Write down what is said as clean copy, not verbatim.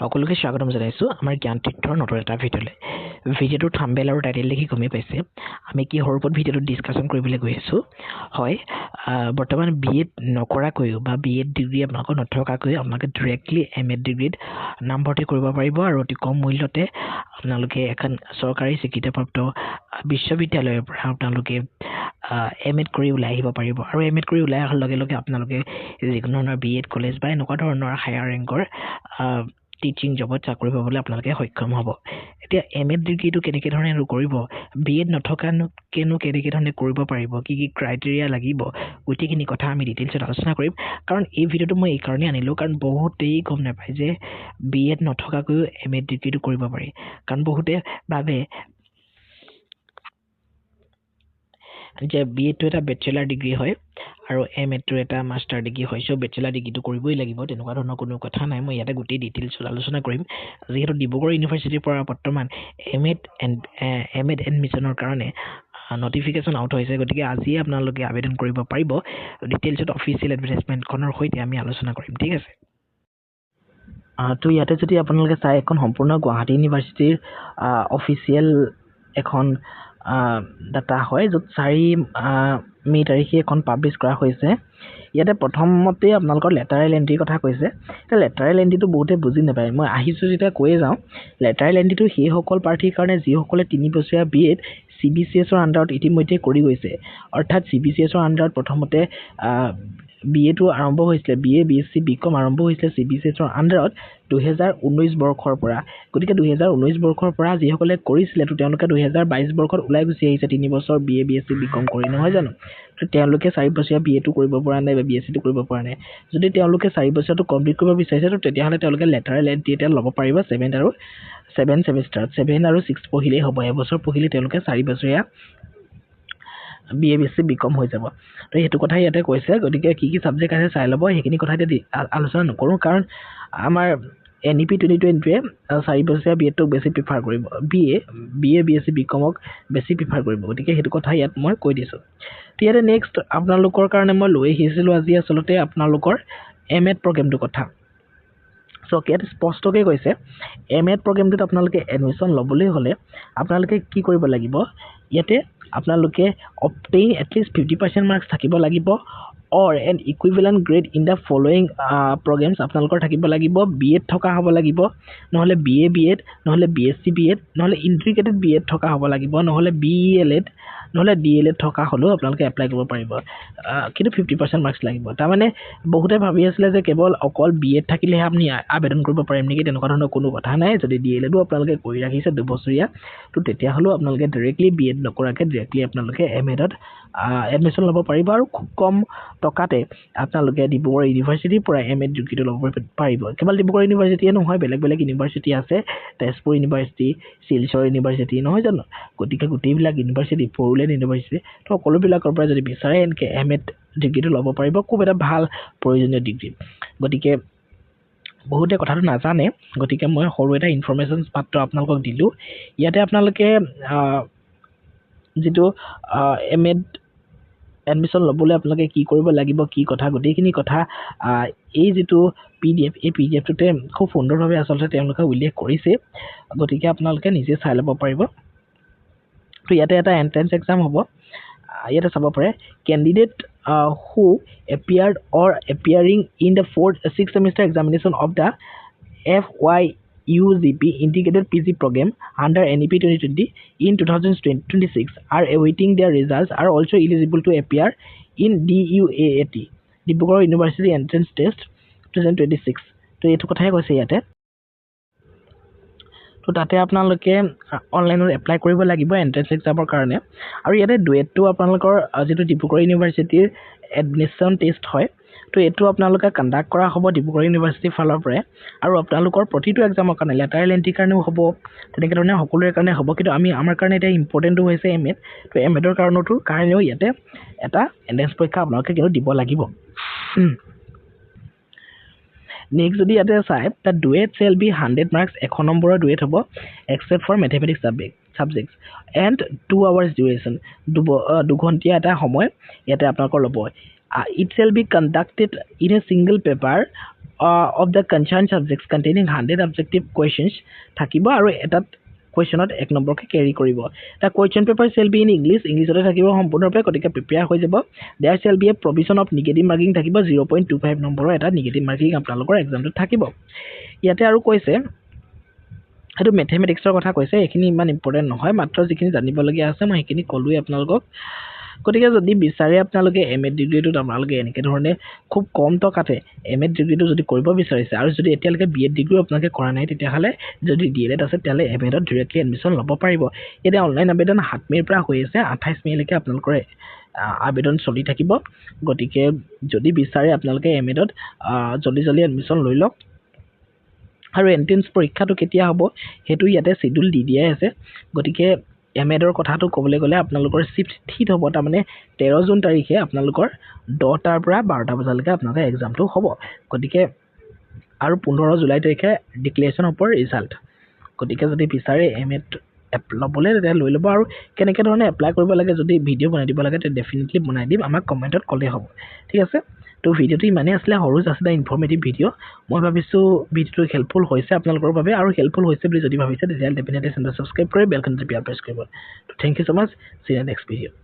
সকলোকে স্বাগতম জনাইছো আমাৰ জ্ঞান তীৰ্থৰ নতুন এটা ভিডিঅ'লৈ। ভিডিঅ'টোৰ থাম্বনেইল আৰু টাইটেল দেখি গমেই পাইছে আমি কি হৰ ওপৰত ভিডিঅ'টো ডিছকাশ্যন কৰিবলৈ গৈ আছো। হয়, বৰ্তমান বিএড নকৰাকৈও বা বিএড ডিগ্ৰী আপোনালোকৰ নথকাকৈ আপোনালোকে ডাইৰেক্টলি এমএড ডিগ্ৰীত নামভৰ্তি কৰিব পাৰিব আৰু অতি কম মূল্যতে আপোনালোকে এখন চৰকাৰী স্বীকৃতিপ্ৰাপ্ত বিশ্ববিদ্যালয়ৰ পৰা আপোনালোকে এমএড কৰি ওলাই আহিব পাৰিব আৰু এমএড কৰি ওলাই অহাৰ লগে লগে আপোনালোকে যিকোনো ধৰণৰ বিএড কলেজ বা এনেকুৱা ধৰণৰ হায়াৰ ৰেংকৰ টিচিং জবত চাকৰি পাবলৈ আপোনালোকে সক্ষম হ'ব। এতিয়া এমএড ডিগ্ৰীটো কেনেকৈ ধৰণে কৰিব, বিএড নথকাকেনো কেনেকৈ ধৰণে কৰিব পাৰিব, কি কি ক্ৰাইটেৰিয়া লাগিব, গোটেইখিনি কথা আমি ডিটেইলছত আলোচনা কৰিম। কাৰণ এই ভিডিঅ'টো মই এই কাৰণেই আনিলোঁ, কাৰণ বহুতেই গম নাপায় যে বিএড নথকাকৈও এমএড ডিগ্ৰীটো কৰিব পাৰি। কাৰণ বহুতে ভাবে যে বিএডটো এটা বেচেলাৰ ডিগ্ৰী হয় আৰু এমএডটো এটা মাষ্টাৰ ডিগ্ৰী হয়, চ' বেচেলাৰ ডিগ্ৰীটো কৰিবই লাগিব, তেনেকুৱা ধৰণৰ কোনো কথা নাই। মই ইয়াতে গোটেই ডিটেইলছত আলোচনা কৰিম। যিহেতু ডিব্ৰুগড় ইউনিভাৰ্চিটিৰ পৰা বৰ্তমান এমএড এডমিশ্যনৰ কাৰণে নটিফিকেশ্যন আউট হৈছে, গতিকে আজিয়ে আপোনালোকে আবেদন কৰিব পাৰিব। ডিটেইলছত অফিচিয়েল এডভাৰটাইজমেণ্টখনৰ সৈতে আমি আলোচনা কৰিম, ঠিক আছে। তো ইয়াতে যদি আপোনালোকে চাই, এখন সম্পূৰ্ণ গুৱাহাটী ইউনিভাৰ্চিটিৰ অফিচিয়েল এখন ডাটা হয়, য'ত 4 মে' তাৰিখে এখন পাব্লিছ কৰা হৈছে। ইয়াতে প্ৰথমতে আপোনালোকৰ লেটাৰেল এণ্ট্ৰিৰ কথা কৈছে। এতিয়া লেটাৰেল এণ্ট্ৰিটো বহুতে বুজি নাপায়, মই আহিছোঁ যেতিয়া কৈয়ে যাওঁ। লেটাৰেল এণ্ট্ৰিটো সেইসকল প্ৰাৰ্থীৰ কাৰণে যিসকলে 3 বছৰীয়া বিএড CBCSৰ আণ্ডাৰত ইতিমধ্যে কৰি গৈছে। অৰ্থাৎ CBCSৰ আণ্ডাৰত প্ৰথমতে বিএটো আৰম্ভ হৈছিলে, BA BSc BCom আৰম্ভ হৈছিলে CBCSৰ আণ্ডাৰত 2019 বৰ্ষৰ পৰা। গতিকে 2019 বৰ্ষৰ পৰা যিসকলে কৰিছিলে, তো তেওঁলোকে 2022 বৰ্ষত ওলাই গুচি আহিছে 3 বছৰ BA BSc BCom কৰি, নহয় জানো? তো তেওঁলোকে 4 বছৰীয়া বিএটো কৰিব পৰা নাই বা BScটো কৰিব পৰা নাই। যদি তেওঁলোকে 4 বছৰটো কমপ্লিট কৰিব বিচাৰিছে, তো তেতিয়াহ'লে তেওঁলোকে লেটাৰেল এণ্ট্ৰি এটা ল'ব পাৰিব 7 ছেমিষ্টাৰত। 7 আৰু 6 পঢ়িলেই হ'ব, এবছৰ পঢ়িলে তেওঁলোকে 4 বছৰীয়া BA BSc BCom হৈ যাব। তো সেইটো কথাই ইয়াতে কৈছে। গতিকে কি কি ছাবজেক্ট আছে চাই ল'ব, সেইখিনি কথা এতিয়া আলোচনা নকৰোঁ, কাৰণ আমাৰ NEP 2020য়ে 4 বছৰীয়া বিএডটোক বেছি প্ৰিফাৰ কৰিব, BA BSc BComক বেছি প্ৰিফাৰ কৰিব। গতিকে সেইটো কথা ইয়াত মই কৈ দিছোঁ। তো ইয়াতে নেক্সট আপোনালোকৰ কাৰণে মই লৈ আহিছিলোঁ আজি আচলতে আপোনালোকৰ এমএড প্ৰগ্ৰেমটোৰ কথা। চ' ইয়াত স্পষ্টকৈ কৈছে, এমএড প্ৰগ্ৰেমটোত আপোনালোকে এডমিশ্যন ল'বলৈ হ'লে আপোনালোকে কি কৰিব লাগিব, ইয়াতে আপোনালোকে অবটেইন এটলিষ্ট 50% মাৰ্কছ থাকিব লাগিব, or an equivalent grade in the following programmes আপোনালোকৰ থাকিব লাগিব। বিএড থকা হ'ব লাগিব, নহ'লে BA BEd, নহ'লে BSc BEd, নহ'লে ইণ্টিগ্ৰেটেড BEd থকা হ'ব লাগিব, নহ'লে BELEd, নহ'লে DLEd থকা হ'লেও আপোনালোকে এপ্লাই কৰিব পাৰিব। কিন্তু 50% মাৰ্কছ লাগিব। তাৰমানে বহুতে ভাবি আছিলে যে কেৱল অকল BEd থাকিলেহে আপুনি আবেদন কৰিব পাৰিম নেকি, তেনেকুৱা ধৰণৰ কোনো কথা নাই। যদি DLEdও আপোনালোকে কৰি ৰাখিছে 2 বছৰীয়া, তো তেতিয়াহ'লেও আপোনালোকে ডাইৰেক্টলি BEd নকৰাকৈ ডাইৰেক্টলি আপোনালোকে এমএডত এডমিশ্যন ল'ব পাৰিব আৰু খুব কম টকাতে আপোনালোকে ডিব্ৰুগড় ইউনিভাৰ্চিটিৰ পৰা এমএড ডিগ্ৰীটো ল'ব পাৰিব। কেৱল ডিব্ৰুগড় ইউনিভাৰ্চিটিয়ে নহয়, বেলেগ বেলেগ ইউনিভাৰ্চিটি আছে, তেজপুৰ ইউনিভাৰ্চিটি, শিলচৰ ইউনিভাৰ্চিটি, নহয় জানো? গতিকে গোটেইবিলাক ইউনিভাৰ্চিটি, বড়োলেণ্ড ইউনিভাৰ্চিটি, তো সকলোবিলাকৰ পৰা যদি বিচাৰে এনেকৈ এমএড ডিগ্ৰীটো ল'ব পাৰিব। খুব এটা ভাল প্ৰয়োজনীয় ডিগ্ৰী। গতিকে বহুতে কথাটো নাজানে, গতিকে মই সৰু এটা ইনফৰমেশ্যন মাত্ৰ আপোনালোকক দিলোঁ। ইয়াতে আপোনালোকে যিটো এমএড এডমিশ্যন ল'বলৈ আপোনালোকে কি কৰিব লাগিব, কি কথা, গোটেইখিনি কথা এই যিটো PDF, এই PDFটোতে খুব সুন্দৰভাৱে আচলতে তেওঁলোকে উল্লেখ কৰিছে। গতিকে আপোনালোকে নিজে চাই ল'ব পাৰিব। তো ইয়াতে এটা এণ্ট্ৰেঞ্চ এক্সাম হ'ব। ইয়াতে চাব পাৰে, candidate who appeared or appearing in the 6th semester examination of the FYUGP integrated PG program under NEP 2020 in 2026 are awaiting their results are also eligible to appear in DUAAT, Dibrugarh university entrance test 2026। তো এইটো কথাই কৈছে ইয়াতে। তো তাতে আপোনালোকে অনলাইনত apply কৰিব লাগিব এণ্ট্ৰেন্স এক্সামৰ কাৰণে। আৰু ইয়াতে ডুৱেটটো আপোনালোকৰ যিটো ডিব্ৰুগড় ইউনিভাৰ্চিটিৰ এডমিশ্যন টেষ্ট হয়, তো এইটো আপোনালোকে কণ্ডাক্ট কৰা হ'ব ডিব্ৰুগড় ইউনিভাৰ্চিটিৰ ফালৰ পৰাই। আৰু আপোনালোকৰ প্ৰতিটো এক্সামৰ কাৰণে, লেটাৰেল এণ্ট্ৰিৰ কাৰণেও হ'ব, তেনেকৈ ধৰণে সকলোৰে কাৰণে হ'ব। কিন্তু আমাৰ কাৰণে এতিয়া ইম্পৰ্টেণ্টটো হৈছে এমএড। তো এমএডৰ কাৰণেও ইয়াতে এটা এণ্ট্ৰেন্স পৰীক্ষা আপোনালোকে কিন্তু দিব লাগিব। নেক্সট যদি ইয়াতে চাই, দ্য ডুৱেট চেল বি 100 মাৰ্কছ, 100 নম্বৰৰ ডুৱেট হ'ব, except for mathematics subjects and 2 hours duration, 2 ঘণ্টীয়া এটা সময় ইয়াতে আপোনালোকৰ ল'ব। It shall be conducted in a single paper of the concerned subjects containing 100 objective questions থাকিব আৰু এটাত কুৱেশ্যনত 1 নম্বৰকে কেৰি কৰিব the question paper shall be in English ইংলিছতে থাকিব সম্পূৰ্ণৰূপে গতিকে প্ৰিপেয়াৰ হৈ যাব there shall be a provision of negative marking থাকিব 0.25 নম্বৰৰ এটা নেগেটিভ মাৰ্কিং আপোনালোকৰ এক্সামটোত থাকিব ইয়াতে আৰু কৈছে সেইটো মেথমেটিক্সৰ কথা কৈছে এইখিনি ইমান ইম্পৰ্টেন্ট নহয় মাত্ৰ যিখিনি জানিবলগীয়া আছে মই সেইখিনি কলোই আপোনালোকক গতিকে যদি বিচাৰে আপোনালোকে এমএ ডিগ্ৰীটো আপোনালোকে এনেকে ধৰণে খুব কম টকাতে এমএ ডিগ্ৰীটো যদি কৰিব বিচাৰিছে আৰু যদি এতিয়ালৈকে বিএড ডিগ্ৰী আপোনালোকে কৰা নাই তেতিয়াহ'লে যদি ডিএলএড আছে তেতিয়াহ'লে এমএডত ডাইৰেক্টলি এডমিশ্যন ল'ব পাৰিব এতিয়া অনলাইন আবেদন 7 মে'ৰ পৰা হৈ আছে 28 মে'লৈকে আপোনালোকৰ আবেদন চলি থাকিব গতিকে যদি বিচাৰে আপোনালোকে এমএডত জলদি এডমিশ্যন লৈ লওক আৰু এন্ট্ৰেন্স পৰীক্ষাটো কেতিয়া হ'ব হেতু ইয়াতে শিডিউল দি দিয়াই আছে গতিকে এমএডৰ কথাটো ক'বলৈ গ'লে আপোনালোকৰ শিফট ঠিক হ'ব তাৰ মানে 13 জুন তাৰিখে আপোনালোকৰ 10টাৰ পৰা 12টা বজালৈকে আপোনালোকৰ এক্সামটো হ'ব গতিকে আৰু 15 জুলাই তাৰিখে ডিক্লেৰেশ্যন হ'ব ৰিজাল্ট গতিকে যদি বিচাৰে এমএড ল'বলৈ তেতিয়া লৈ ল'ব আৰু কেনেকৈ ধৰণে এপ্লাই কৰিব লাগে যদি ভিডিঅ' বনাই দিব লাগে তেতিয়া ডেফিনেটলি বনাই দিম আমাক কমেণ্টত ক'লেই হ'ব ঠিক আছে তো ভিডিঅ'টো ইমানেই আছিলে সৰু আছিলে ইনফৰ্মেটিভ ভিডিঅ' মই ভাবিছোঁ ভিডিঅ'টো হেল্পফুল হৈছে আপোনালোকৰ বাবে আৰু হেল্পফুল হৈছে বুলি যদি ভাবিছে তেতিয়াহ'লে ডেফিনেটলি চেনেলটো ছাবস্ক্ৰাইব কৰি বেলখন প্ৰেছ কৰিব তো thank you so' much see you next video'